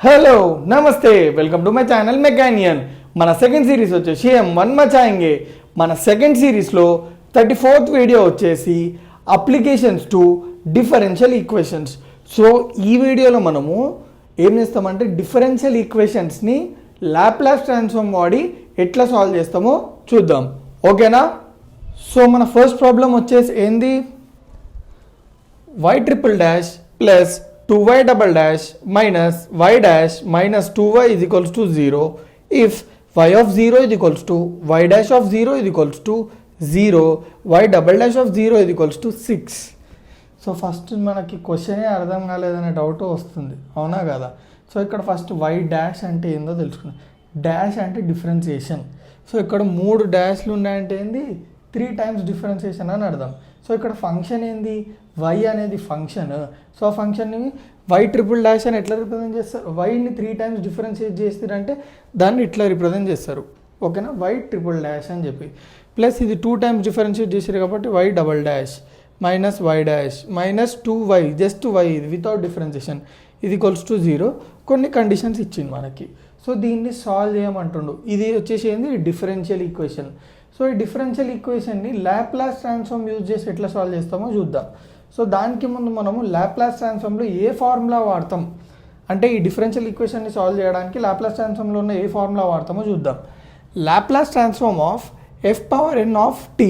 Hello నమస్తే welcome to my channel మెకానియన్. మన second series వచ్చేసి M1 మచాయింగే. మన సెకండ్ సిరీస్లో 34th వీడియో వచ్చేసి applications to differential equations. So ఈ వీడియోలో మనము ఏం చేస్తామంటే డిఫరెన్షియల్ ఈక్వేషన్స్ని లాప్లాస్ ట్రాన్స్ఫార్మ్ వాడి ఎట్లా సాల్వ్ చేస్తామో చూద్దాం. ఓకేనా? సో మన ఫస్ట్ ప్రాబ్లం వచ్చేసి ఏంది, y triple dash plus 2y double dash minus y dash minus 2y is equals to 0 if y of 0 is equals to y dash of 0 is equals to 0, y double dash of 0 is equals to 6. So first మనకి క్వశ్చనే అర్థం కాలేదనే doubt వస్తుంది, అవునా కదా? So ఇక్కడ first y dash అంటే ఏందో తెలుసుకుందాం. డాష్ అంటే డిఫరెన్సియేషన్. సో ఇక్కడ 3 డాష్లు ఉన్నాయంటే ఏంది, 3 times డిఫరెన్సియేషన్ అని అర్థం. సో ఇక్కడ ఫంక్షన్ ఏంది, y అనేది ఫంక్షన్. సో ఆ ఫంక్షన్ని y ట్రిపుల్ డాష్ అని ఎట్లా రిప్రజెంట్ చేస్తారు, వైని 3 times డిఫరెన్షియేట్ చేస్తారంటే దాన్ని ఇట్లా రిప్రజెంట్ చేస్తారు. ఓకేనా? y ట్రిపుల్ డాష్ అని చెప్పి ప్లస్ ఇది 2 times డిఫరెన్షియేట్ చేశారు కాబట్టి y double dash minus y dash minus 2y, just y ఇది వితౌట్ డిఫరెన్షియేషన్ ఇది ఈక్వల్స్ టు 0. కొన్ని కండిషన్స్ ఇచ్చింది మనకి. సో దీన్ని సాల్వ్ చేయమంటుండు. ఇది వచ్చేసి ఏంది, డిఫరెన్షియల్ ఈక్వేషన్. సో ఈ డిఫరెన్షియల్ ఈక్వేషన్ని లాప్లాస్ ట్రాన్స్ఫార్మ్ యూజ్ చేసి ఎట్లా సాల్వ్ చేస్తామో చూద్దాం. సో దానికి ముందు మనము లాప్లాస్ ట్రాన్స్ఫార్మ్లో ఏ ఫార్ములా వాడతాం అంటే ఈ డిఫరెన్షియల్ ఈక్వేషన్ని సాల్వ్ చేయడానికి లాప్లాస్ ట్రాన్స్ఫార్మ్లో ఉన్న ఏ ఫార్ములా వాడతామో చూద్దాం. Laplace transform of f power n of t.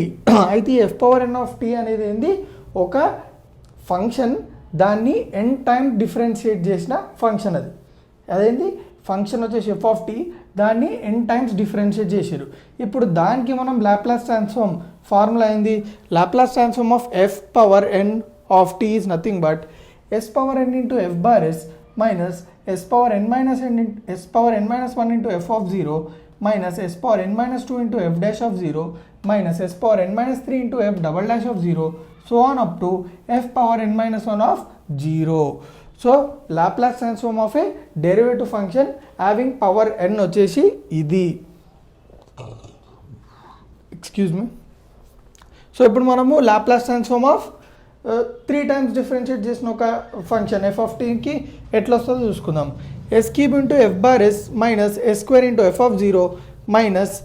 అయితే ఈ f power n of t అనేది ఏంది, ఒక ఫంక్షన్, దాన్ని n టైమ్ డిఫరెన్షియేట్ చేసిన ఫంక్షన్. అదేంటి ఫంక్షన్ వచ్చేసి f ఆఫ్ t, దాన్ని n టైమ్స్ డిఫరెన్షియేట్ చేశారు. ఇప్పుడు దానికి మనం లాప్లాస్ ట్రాన్స్ఫార్మ్ ఫార్ములా ఏంది, Laplace transform of f power n of t is nothing but s power n into f bar s minus s power n minus s power n minus 1 into f of 0 minus s power n minus 2 into f dash of 0 minus s power n minus 3 into f double dash of 0 so on up to f power n minus 1 of 0. So Laplace transform of A derivative function having power n వచ్చేసి ఇది. Excuse me. So ఇప్పుడు మనము Laplace transform of 3 times differentiate చేసిన ఒక function f of టీకి ఎట్లా వస్తుందో చూసుకుందాం. s cube into f bar s minus s square into f of 0 minus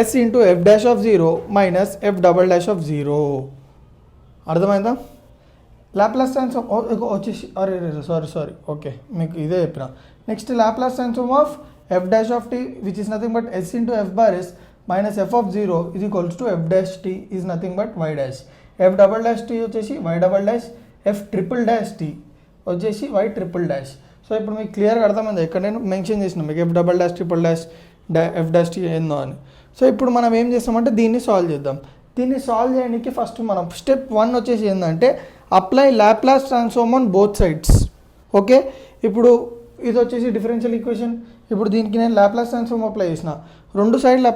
s into f dash of 0 minus f double dash of 0. అర్థమైందా? Laplace transform వచ్చేసి అరే sorry okay, మీకు ఇదే చెప్పిన. Next Laplace transform of f dash of t which is nothing but s into f bar s minus f of 0 is equals to f dash t is nothing but y dash. f double dash t వచ్చేసి y double dash, f triple dash t వచ్చేసి y triple dash. So ఇప్పుడు మీకు క్లియర్గా అర్థమైంది, ఇక్కడ నేను mention చేసిన మీకు f double dash triple dash f dash t ఏందో అని. సో ఇప్పుడు మనం ఏం చేస్తామంటే దీన్ని సాల్వ్ చేద్దాం. దీన్ని సాల్వ్ చేయడానికి ఫస్ట్ మనం స్టెప్ 1 వచ్చేసి ఏంటంటే apply Laplace transform on both sides. Okay, ఇప్పుడు ఇది వచ్చేసి డిఫరెన్షియల్ ఈక్వేషన్. ఇప్పుడు దీనికి నేను లాప్లాస్ ట్రాన్స్ఫార్మ్ అప్లై చేసిన, రెండు సైడ్లు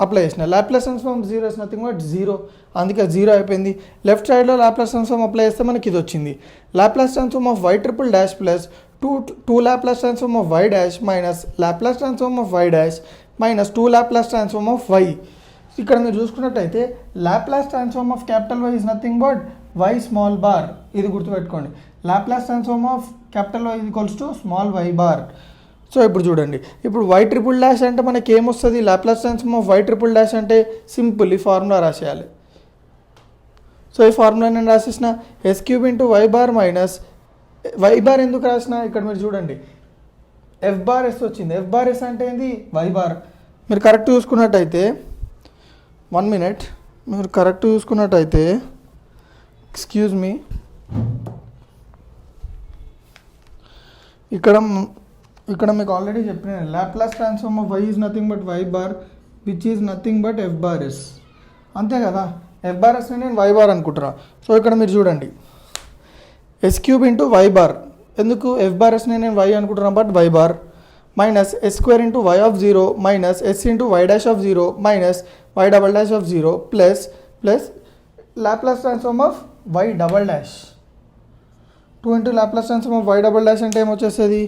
అప్లై చేసిన. Laplace transform 0 is nothing but 0, అందుకే 0 అయిపోయింది. లెఫ్ట్ సైడ్లో లాప్లాస్ ట్రాన్స్ఫార్మ్ అప్లై చేస్తే మనకి ఇది వచ్చింది. Laplace transform of y triple dash plus 2 Laplace transform of y dash minus Laplace transform of y dash minus 2 Laplace transform of y. ఇక్కడ మీరు చూసుకున్నట్టయితే Laplace transform of capital Y is nothing but y small bar. ఇది గుర్తుపెట్టుకోండి, Laplace transform of capital Y equals to small y bar. So ఇప్పుడు చూడండి, ఇప్పుడు y triple dash అంటే మనకి ఏమొస్తుంది, Laplace transform of y triple dash అంటే simple ఈ ఫార్ములా రాసేయాలి. సో ఈ ఫార్ములా నేను రాసేసిన s cube into y bar minus y bar ఎందుకు రాసిన, ఇక్కడ మీరు చూడండి f బార్ s వచ్చింది. f బార్ s అంటే ఏంది, y బార్. మీరు కరెక్ట్ చూసుకున్నట్టయితే 1 minute, మీరు కరెక్ట్ చూసుకున్నట్టయితే ఎక్స్క్యూజ్ మీ, ఇక్కడ మీకు ఆల్రెడీ చెప్పిన Laplace transform of y is nothing but y bar which is nothing but f bar s. అంతే కదా, f బార్ s నేను y బార్ అనుకుంటున్నా. సో ఇక్కడ మీరు చూడండి s cube into y bar, ఎందుకు f బార్ s నేను y అనుకుంటున్నా but y bar minus s square into y of 0 minus s into y dash of 0 minus y double dash of 0 plus Laplace transform of y double dash 2 into Laplace transform of y double dash అంటే ఏమొచ్చేస్తుంది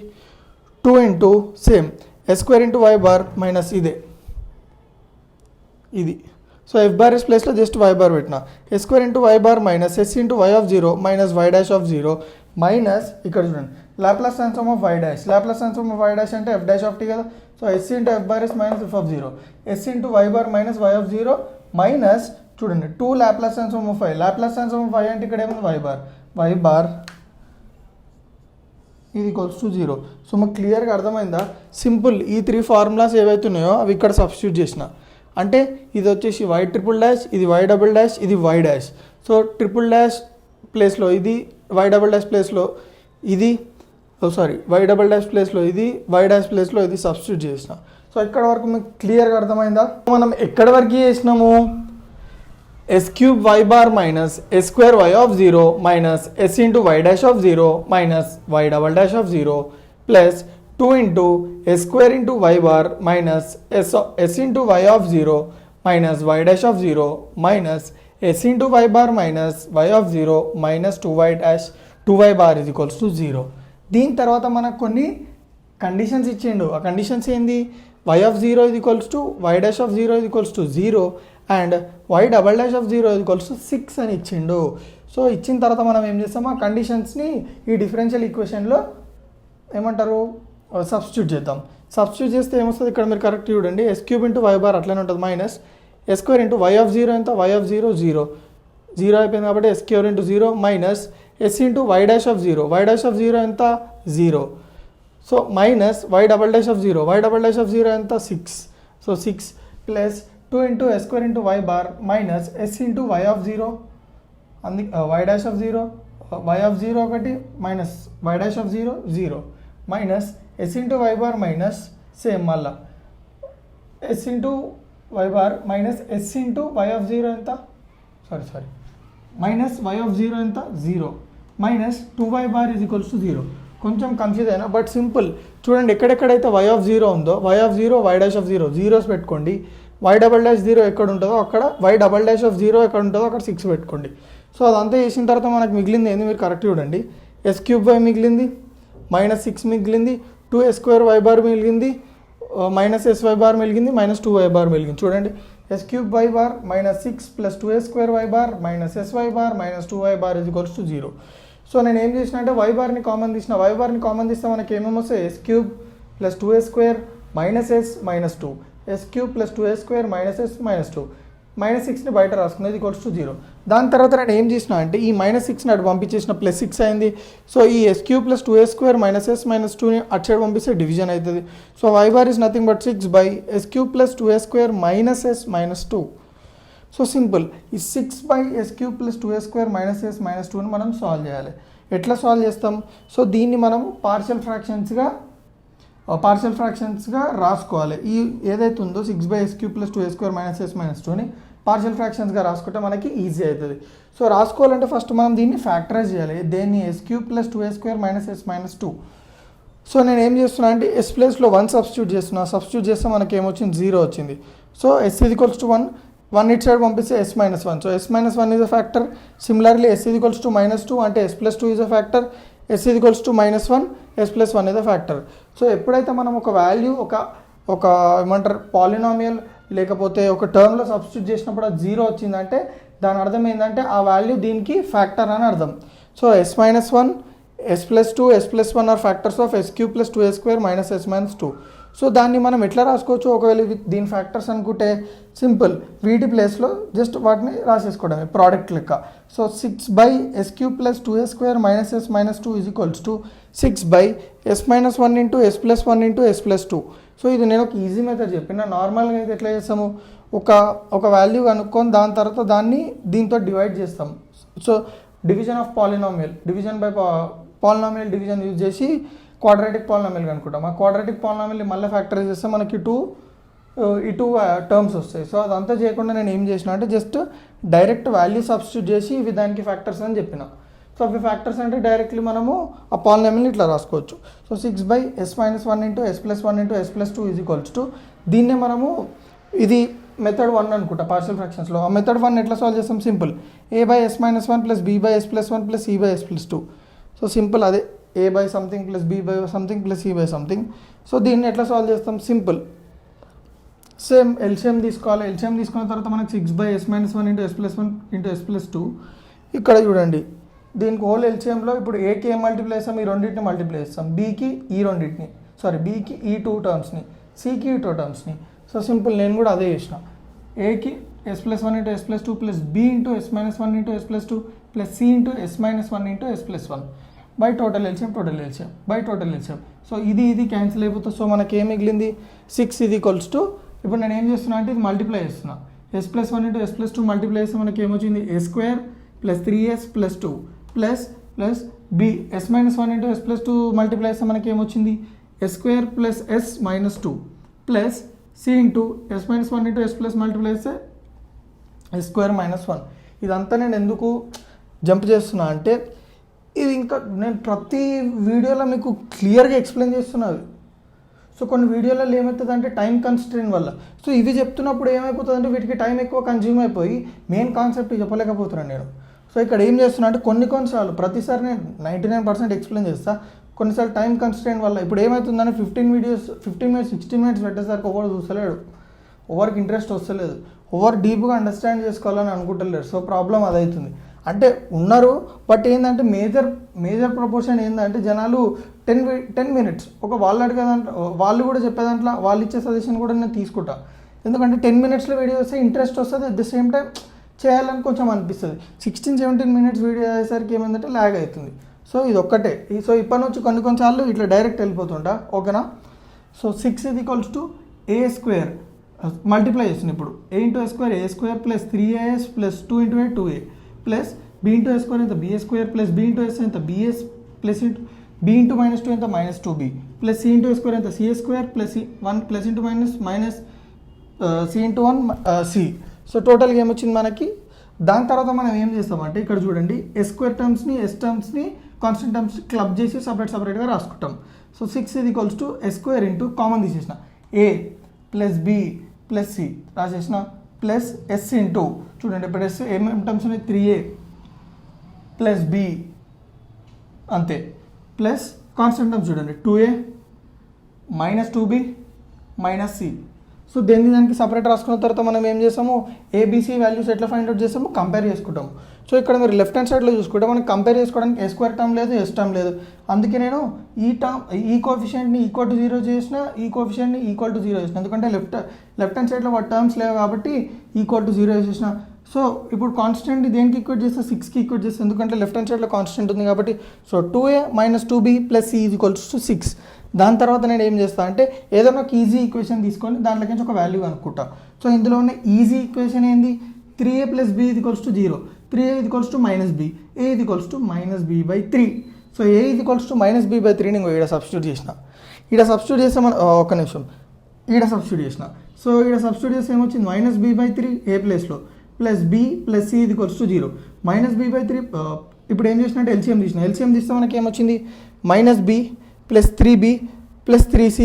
2 into same s square into y bar minus ఇది. So f bar s ప్లేస్లో just y bar పెట్టిన, s square into y bar minus s into y of 0 minus y dash of 0 minus ఇక్కడ చూడండి Laplace transform of y dash. Laplace transform of y dash అంటే f dash of t కదా. So yes into f bar s minus f of zero, s into y bar minus y of zero minus చూడండి 2 Laplace transform of y. Laplace transform of y అంటే ఇక్కడ ఏముంది y bar, y bar ఇది equals to 0. So మాకు క్లియర్గా అర్థమైందా? Simple. ఈ 3 formulas ఏవైతే ఉన్నాయో అవి ఇక్కడ సబ్స్టిట్యూట్ చేసిన అంటే ఇది వచ్చేసి వై ట్రిపుల్ డాష్, ఇది వై డబుల్ డాష్, ఇది y dash. So triple dash ప్లేస్లో ఇది, వై డబుల్ డాష్ ప్లేస్లో ఇది, వై డబుల్ డాష్ ప్లేస్లో ఇది, వై డాష్ ప్లేస్లో ఇది సబ్స్టిట్యూట్ చేసిన. సో ఇక్కడ వరకు మీకు క్లియర్గా అర్థమైందా? మనం ఎక్కడి వరకు చేసినాము? S cube y bar minus s square y of zero minus s into y dash of zero minus y double dash of zero plus 2 into s square into y bar minus s into y of zero minus y dash of zero minus s into y bar minus y of zero minus 2y dash 2y bar is equals to 0. దీని తర్వాత మనకు కొన్ని conditions ఇచ్చిండు. ఆ conditions ఏంది? Y of zero ఇది equals to y dash of zero ఇది equals to 0 and y double dash of zero ఇది ఈక్వల్స్ టు 6 అని ఇచ్చిండు. సో ఇచ్చిన తర్వాత మనం ఏం చేస్తాం? ఆ కండిషన్స్ని ఈ డిఫరెన్షియల్ ఈక్వేషన్లో ఏమంటారు సబ్స్టిట్యూట్ చేద్దాం. సబ్స్టిట్యూట్ చేస్తే ఏమొస్తుంది? ఇక్కడ మీరు కరెక్ట్ చూడండి. S cube into y bar అట్లనే ఉంటుంది minus s square into y of zero ఎంత? వై ఆఫ్ జీరో 0 అయిపోయింది కాబట్టి s cube into 0 minus s into y dash of zero, y dash of zero ఎంత? 0. So minus y double dash of zero, y double dash of zero ఎంత? 6. So 6 plus 2 into s square into y bar minus s into y of zero y dash of zero, y of zero ఒకటి minus y dash of zero 0 minus s into y bar minus same మళ్ళా s into y bar minus s into y of zero ఎంత? Sorry minus y of zero ఎంత? 0 minus 2y bar is equals to 0. కొంచెం confuse అయినా but simple. చూడండి ఎక్కడెక్కడైతే y of zero ఉందో y of zero y dash of zero zeros పెట్టుకోండి. Why double dash zero ఎక్కడ ఉంటుందో అక్కడ y double dash of zero ఎక్కడ ఉంటుందో అక్కడ 6 పెట్టుకోండి. సో అదంతా చేసిన తర్వాత మనకు మిగిలింది ఏంది? మీరు కరెక్ట్ చూడండి. ఎస్ క్యూబ్ వై మిగిలింది మైనస్ 6 మిగిలింది, 2 ఎస్ స్క్వేర్ వై బార్ మిగిలింది మైనస్ ఎస్ వై బార్ మిగిలింది మైనస్ 2y బార్ మిగిలింది. చూడండి s cube y bar minus 6 plus 2 s square y bar minus s y bar minus 2y bar is equals to 0. So నేను ఏం చేసిన అంటే y బార్ని common తీసిన. వై బార్ని కామన్ తీస్తే మనకి ఏమేమి వస్తాయి? S cube plus 2s square minus s minus 2, s cube plus 2s square minus s minus 2, minus 6ని బయట రాసుకునేది ఈక్వల్స్ టు 0. దాని తర్వాత నేను ఏం చేసిన అంటే ఈ మైనస్ 6ని అటు పంపించేసిన ప్లస్ 6 అయింది. సో ఈ s cube plus 2s square minus s minus 2ని అటు సైడ్ పంపిస్తే డివిజన్ అవుతుంది. So y bar is nothing but 6 by s cube plus 2s square minus s minus 2. So simple. ఈ 6 by s cube plus 2s square minus s minus 2ని మనం solve చేయాలి. ఎట్లా solve చేస్తాం? సో దీన్ని మనం పార్షియల్ ఫ్రాక్షన్స్గా రాసుకోవాలి. ఈ ఏదైతే ఉందో 6 by s cube plus 2s square minus s minus 2ని పార్షియల్ ఫ్రాక్షన్స్గా రాసుకుంటే మనకి ఈజీ అవుతుంది. సో రాసుకోవాలంటే ఫస్ట్ మనం దీన్ని ఫ్యాక్టరైజ్ చేయాలి. దేన్ని? S cube plus 2s square minus s minus 2. So నేను ఏం చేస్తున్నా అంటే ఎస్ ప్లేస్లో 1 సబ్స్టిట్యూట్ చేస్తున్నా. సబ్స్టిట్యూట్ చేస్తే మనకి ఏమొచ్చింది? 0 వచ్చింది. So s is equals to 1 ఇట్ సైడ్ పంపిస్తే s minus 1. So s minus 1 is a factor. Similarly s is equals to minus 2 అంటే s plus 2 is a factor. S is equals to minus 1, s plus 1 is a factor. So ఎప్పుడైతే మనం ఒక value ఒక ఏమంటారు polynomial లేకపోతే ఒక టర్మ్లో substitute చేసినప్పుడు అది 0 వచ్చిందంటే దాని అర్థం ఏంటంటే ఆ వాల్యూ దీనికి ఫ్యాక్టర్ అని అర్థం. So s minus 1, s plus 2, s plus 1 are factors of s cube plus 2s square minus s minus 2. So దాన్ని మనం ఎట్లా రాసుకోవచ్చు? ఒకవేళ దీని ఫ్యాక్టర్స్ అనుకుంటే సింపుల్, వీటి ప్లేస్లో జస్ట్ వాటిని రాసేసుకోవడమే ప్రోడక్ట్ లెక్క. So 6 by s cube plus 2s square minus s minus 2 is equals to 6 by s minus 1 into s plus 1 into s plus 2. So ఇది నేను ఒక ఈజీ మెథడ్ చెప్పిన. నార్మల్గా అయితే ఎట్లా చేస్తాము? ఒక వాల్యూ కనుక్కొని దాని తర్వాత దాన్ని దీంతో డివైడ్ చేస్తాం. So division of polynomial, division by polynomial division use చేసి క్వాడ్రాటిక్ పాలినామియల్ కనుక్కుంటాం. ఆ క్వాడ్రాటిక్ పాలినామియల్ని మళ్ళీ ఫ్యాక్టరైజ్ చేస్తే మనకి ఈ టూ టర్మ్స్ వస్తాయి. సో అదంతా చేయకుండా నేను ఏం చేసిన అంటే జస్ట్ డైరెక్ట్ వాల్యూ సబ్స్టిట్యూట్ చేసి ఇవి దానికి ఫ్యాక్టర్స్ అని చెప్పిన. సో అవి ఫ్యాక్టర్స్ అంటే డైరెక్ట్లీ మనము ఆ పాలినామియల్ని ఇట్లా రాసుకోవచ్చు. So 6 by s minus 1 into s plus 1 into s plus 2 is equals to దీన్నే మనము ఇది మెథడ్ 1 అనుకుంటా పార్షియల్ ఫ్రాక్షన్స్లో. ఆ మెథడ్ 1 ఎట్లా సాల్వ్ చేస్తాం? Simple, a by s minus 1 plus b by s plus 1 plus c by s plus 2. So simple అదే a by something plus b by something plus c by something. So దీన్ని ఎట్లా solve చేస్తాం? Simple, same LCM తీసుకోవాలి. LCM తీసుకున్న తర్వాత మనకి 6 by s minus 1 into s plus 1 into s plus 2. ఇక్కడ చూడండి దీనికి హోల్ ఎల్సిఎంలో ఇప్పుడు ఏకి ఏం మల్టిప్లై చేస్తాం, ఈ రెండింటిని మల్టిప్లై చేస్తాం, బీకి ఈ రెండింటిని, బీకి ఈ 2 టర్మ్స్ని, సికి ఈ 2 టర్మ్స్ని. సో సింపుల్, నేను కూడా అదే చేసిన. ఏకి s+1 × s+2 plus b into s−1 × s+2 plus c into s−1 × s+1 by total LCM by total LCM. So ఇది క్యాన్సిల్ అయిపోతుంది. సో మనకి ఏం మిగిలింది 6 = ఇప్పుడు నేను ఏం చేస్తున్నా అంటే ఇది మల్టిప్లై చేస్తున్నా. s+1 × s+2 మల్టిప్లై చేస్తే మనకి ఏమొచ్చింది a² + 3s + 2 plus B s−1 × s+2 multiply చేస్తే మనకి ఏమొచ్చింది a² + s - 2 plus c into s−1 × s+ multiply చేస్తే a² - 1. ఇదంతా నేను ఎందుకు జంప్ చేస్తున్నా అంటే ఇది ఇంకా నేను ప్రతి వీడియోలో మీకు క్లియర్గా ఎక్స్ప్లెయిన్ చేస్తున్నది. సో కొన్ని వీడియోలలో ఏమవుతుంది అంటే టైం కన్స్ట్రెయిన్ వల్ల, సో ఇవి చెప్తున్నప్పుడు ఏమైపోతుంది అంటే వీటికి టైం ఎక్కువ కన్జ్యూమ్ అయిపోయి మెయిన్ కాన్సెప్ట్ చెప్పలేకపోతున్నాను నేను. సో ఇక్కడ ఏం చేస్తున్నా అంటే కొన్నిసార్లు ప్రతిసారి నేను 99% ఎక్స్ప్లెయిన్ చేస్తాను, కొన్నిసార్లు టైం కన్స్ట్రెయిన్ వల్ల ఇప్పుడు ఏమవుతుందంటే 15 మినిట్స్ 16 మినిట్స్ పెట్టేసరికి ఎవరు చూస్తలేడు, ఎవరికి ఇంట్రెస్ట్ వస్తలేదు, ఎవరు డీప్గా అండర్స్టాండ్ చేసుకోవాలని అనుకుంటలేరు. So problem అదవుతుంది. అంటే ఉన్నారు, బట్ ఏంటంటే మేజర్ ప్రపోర్షన్ ఏంటంటే జనాలు 10 మినిట్స్ ఒక వాళ్ళు అడిగేదంటే వాళ్ళు కూడా చెప్పేదాంట్లో వాళ్ళు ఇచ్చే సజెషన్ కూడా నేను తీసుకుంటా. ఎందుకంటే 10 మినిట్స్లో వీడియో వస్తే ఇంట్రెస్ట్ వస్తుంది, అట్ ద సేమ్ టైం చేయాలని కొంచెం అనిపిస్తుంది. 16-17 మినిట్స్ వీడియో అయ్యేసరికి ఏమైందంటే ల్యాగ్ అవుతుంది. సో ఇది ఒక్కటే. సో ఇప్పటి నుంచి కొన్నిసార్లు ఇట్లా డైరెక్ట్ వెళ్ళిపోతుంటా, ఓకేనా. సో 6 = a² మల్టిప్లై చేస్తుంది. ఇప్పుడు a × a² plus 3as plus 2 × a 2a plus b × a² ఎంత b² ప్లస్ b × s ఎంత bs ప్లస్ b × -2 ఎంత -2b ప్లస్ c × a² ఎంత c² plus 1 plus into minus c × 1 c. So టోటల్గా ఏమొచ్చింది మనకి. దాని తర్వాత మనం ఏం చేస్తామంటే ఇక్కడ చూడండి s² టర్మ్స్ని s టర్మ్స్ని కాన్స్టెంట్ టర్మ్స్ క్లబ్ చేసి సపరేట్గా రాసుకుంటాం. సో 6 = s² ఇంటూ కామన్ తీసేసిన a plus b plus c రాసేసిన ప్లస్ s ఇంటూ చూడండి ఇప్పుడు s ఏమేమి టర్మ్స్ ఉన్నాయి 3a ప్లస్ b అంతే ప్లస్ కాన్స్టెంట్ టర్మ్స్ చూడండి 2a -2b -c. సో దానికి సపరేట్ రాసుకున్న తర్వాత మనం ఏం చేస్తాము ఏబీసీ వాల్యూస్ ఎట్లా ఫైండ్ అవుట్ చేస్తాము కంపేర్ చేసుకుంటాము. సో ఇక్కడ మీరు లెఫ్ట్ హ్యాండ్ సైడ్లో చూసుకుంటే మనం కంపేర్ చేసుకోవడానికి a² టర్మ్ లేదు s టర్మ్ లేదు, అందుకే నేను ఈ కోఎఫిషియెంట్ని =0 చేసిన ఈ కోఎఫిషియెంట్ని =0 చేసిన, ఎందుకంటే లెఫ్ట్ హ్యాండ్ సైడ్లో వాటి టర్మ్స్ లేవు కాబట్టి =0 చేసిన. సో ఇప్పుడు కాన్స్టెంట్ని దేనికి ఈక్వేట్ చేస్తే 6కి ఈక్వేట్ చేస్తే, ఎందుకంటే లెఫ్ట్ హ్యాండ్ సైడ్లో కాన్స్టెంట్ ఉంది కాబట్టి. So 2a - 2b plus c = 6. దాని తర్వాత నేను ఏం చేస్తాను అంటే ఏదైనా ఒక ఈజీ ఈక్వేషన్ తీసుకొని దాంట్లోకి నుంచి ఒక వాల్యూ అనుకుంటా. సో ఇందులో ఉన్న ఈజీ ఈక్వేషన్ ఏంది 3a + b = 0, 3a = -b, a = -b/3. So a = -b/3 నేను ఇక్కడ సబ్స్టిట్యూట్ చేసిన. ఇక్కడ సబ్స్టిట్యూట్ చేస్తే మన ఒక్క నిమిషం ఇక్కడ సబ్స్టిట్యూట్ చేసిన. సో ఇక్కడ సబ్స్టిట్యూట్ చేస్తే ఏమొచ్చింది -b/3 a ప్లేస్లో plus b plus c = 0 -b/3. ఇప్పుడు ఏం చేసినట్టు ఎల్సిఎం తీస్తే మనకి ఏమొచ్చింది -b plus 3b plus 3c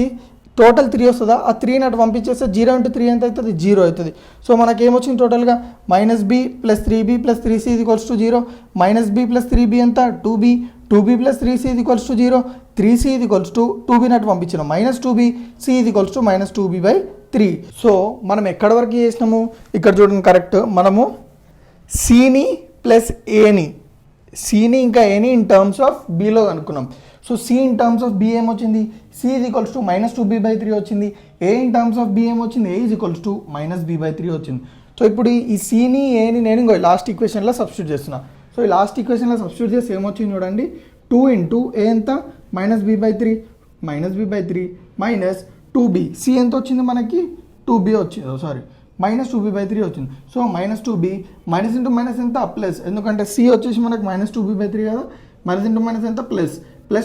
total 3 వస్తుందా, ఆ 3 అటు పంపించేస్తే 0 × 3 ఎంత అవుతుంది 0 అవుతుంది. సో మనకి ఏమొచ్చింది టోటల్గా -b plus 3b plus 3c = 0 -b plus 3b ఎంత 2b 2b plus 3c = 0 3c = 2b అటు పంపించినాం -2b c = -2b/3. సో మనం ఎక్కడి వరకు చేసినాము ఇక్కడ చూడండి కరెక్ట్. మనము సిని ప్లస్ సిని ఇంకా ఏని ఇన్ టర్మ్స్ ఆఫ్ బీలో అనుకున్నాం. So c in terms of b ఏమొచ్చింది సి = -2b/3 వచ్చింది. A in terms of b ఏమొచ్చింది ఏ = -b/3 వచ్చింది. సో ఇప్పుడు ఈ సిని ఏని నేను లాస్ట్ ఈక్వేషన్లో సబ్స్టిట్యూట్ చేస్తున్నా. సో ఈ లాస్ట్ ఈక్వేషన్లో సబ్స్టిట్యూట్ చేసి ఏమొచ్చింది చూడండి 2 × a ఎంత -b/3 మైనస్ 2b సి ఎంత వచ్చింది మనకి 2b వచ్చింది -2b/3 వచ్చింది. So -2b minus into minus ఎంత ప్లస్, ఎందుకంటే సి వచ్చేసి మనకి -2b/3 కదా, మైనస్ ఇంటూ మైనస్ ఎంత ప్లస్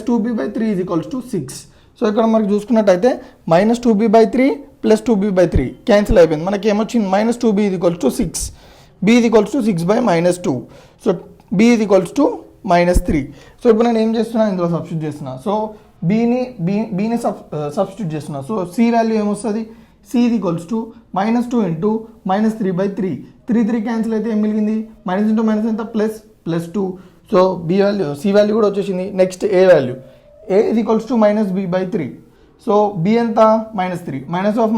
2b/3 = 6. సో ఇక్కడ మనకి చూసుకున్నట్టయితే -2b/3 ప్లస్ 2b/3 క్యాన్సిల్ అయిపోయింది. మనకి ఏమొచ్చింది -2b = 6 b = 6/-2. So b = -3. So ఇప్పుడు నేను ఏం చేస్తున్నా ఇందులో సబ్స్టిట్యూట్ చేస్తున్నా. సో బీని సబ్స్టిట్యూట్ చేస్తున్నా. సో సి వాల్యూ ఏమొస్తుంది సి = -2 × -3/3 3 క్యాన్సిల్ అయితే ఏం మిగిలింది మైనస్ ఇంటూ మైనస్ ఎంత +2. So b value c value కూడా వచ్చేసింది. Next a value a = -b/3. So b ఎంత -3 -of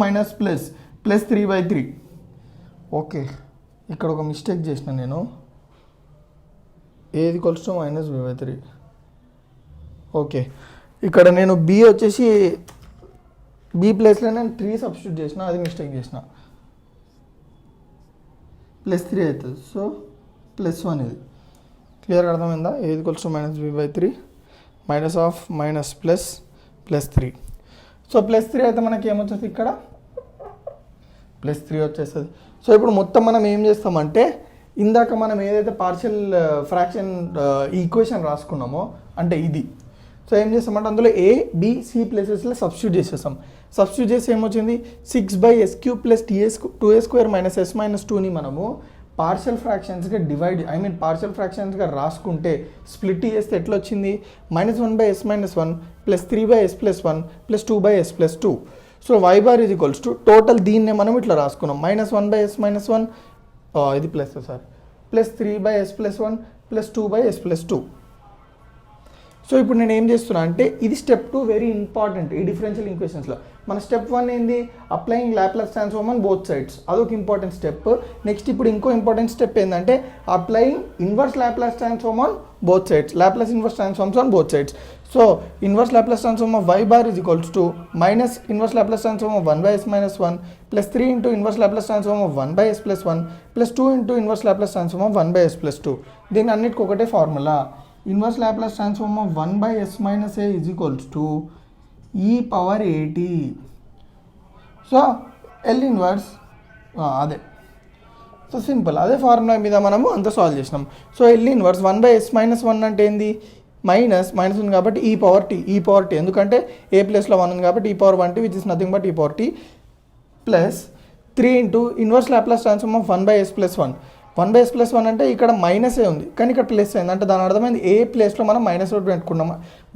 +3/3. ఓకే ఇక్కడ ఒక మిస్టేక్ చేసిన నేను a equals to minus b by 3. Okay, ఇక్కడ నేను b వచ్చేసి b ప్లేస్లో నేను 3 సబ్స్టిట్యూట్ చేసిన, అది మిస్టేక్ చేసిన. +3 అవుతుంది. సో +1 ఇది క్లియర్గా అర్థమైందా? a equals to minus b by 3 minus of minus plus +3. So +3 అయితే మనకి ఏమొచ్చేది, ఇక్కడ +3 వచ్చేస్తుంది. సో ఇప్పుడు మొత్తం మనం ఏం చేస్తామంటే ఇందాక మనం ఏదైతే పార్షియల్ ఫ్రాక్షన్ ఈక్వేషన్ రాసుకున్నామో అంటే ఇది, సో ఏం చేస్తామంటే అందులో a b c ప్లేసెస్లో సబ్స్టిట్యూట్ చేసేస్తాం. సబ్స్టిట్యూట్ చేసి ఏమొచ్చింది 6/s³ + 2a² - s - 2ని మనము పార్షియల్ ఫ్రాక్షన్స్గా పార్షియల్ ఫ్రాక్షన్స్గా రాసుకుంటే స్ప్లిట్ చేస్తే ఎట్లా వచ్చింది, -1/s - 1 + 3/s + 1 + 2/s + 2. So y bar is equals to total దీన్నే మనం ఇట్లా రాసుకున్నాం, -1/s - 1 ఇది plus sir +3/s + 1 + 2/s + 2. So ఇప్పుడు నేను ఏం చేస్తున్నా అంటే ఇది స్టెప్ 2 వెరీ ఇంపార్టెంట్ ఈ డిఫరెన్షియల్ ఈక్వేషన్స్లో. మన స్టెప్ 1 ఏంది, applying Laplace transform on both sides, అదొక ఇంపార్టెంట్ స్టెప్. నెక్స్ట్ ఇప్పుడు ఇంకో ఇంపార్టెంట్ స్టెప్ ఏంటంటే applying inverse Laplace transform on both sides, Laplace inverse transforms on both sides. So inverse Laplace transform of y bar is equals to minus inverse Laplace transform of 1/s - 1 + 3 into inverse Laplace transform of 1/s + 1 + 2 into inverse Laplace transform of 1/s + 2. దీని అన్నిటికి ఒకటే formula, inverse Laplace transform of 1/s - a is equals to e⁻at. So L inverse అదే, so simple అదే formula మీద మనము అంతా solve చేసినాం. So L inverse 1/s - 1 అంటే ఏంది, మైనస్ ఉంది కాబట్టి e⁻t ఎందుకంటే ఏ ప్లేస్లో 1 ఉంది కాబట్టి e⁻1t which is nothing but e⁻t plus 3 into inverse Laplace transform of 1/s + 1. 1/s + 1 అంటే ఇక్కడ మైనసే ఉంది కానీ ఇక్కడ ప్లస్ అయింది అంటే దాని అర్థమైంది ఏ ప్లేస్లో మనం -1 పెట్టుకున్నాం,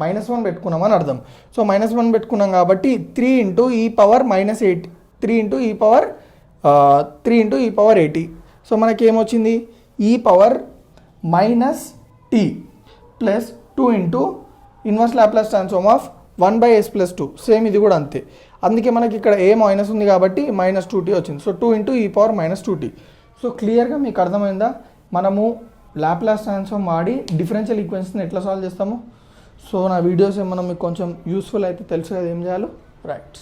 -1 పెట్టుకున్నామని అర్థం. సో -1 పెట్టుకున్నాం కాబట్టి 3 into e⁻−8 3 into e⁻at. So మనకి ఏమొచ్చింది e⁻−t plus 2 into inverse Laplace transform of 1/s + 2. Same ఇది కూడా అంతే, అందుకే మనకి ఇక్కడ ఏ మైనస్ ఉంది కాబట్టి -2t వచ్చింది. So 2 into e⁻−2t. సో క్లియర్గా మీకు అర్థమైందా మనము లాప్లాస్ ట్రాన్స్ఫార్మ్ వాడి డిఫరెన్షియల్ ఈక్వేషన్స్ని ఎట్లా సాల్వ్ చేస్తాము. సో నా వీడియోస్ ఏమన్నా మీకు కొంచెం యూస్ఫుల్ అయితే తెలుసు కదా ఏం చేయాలో. రైట్.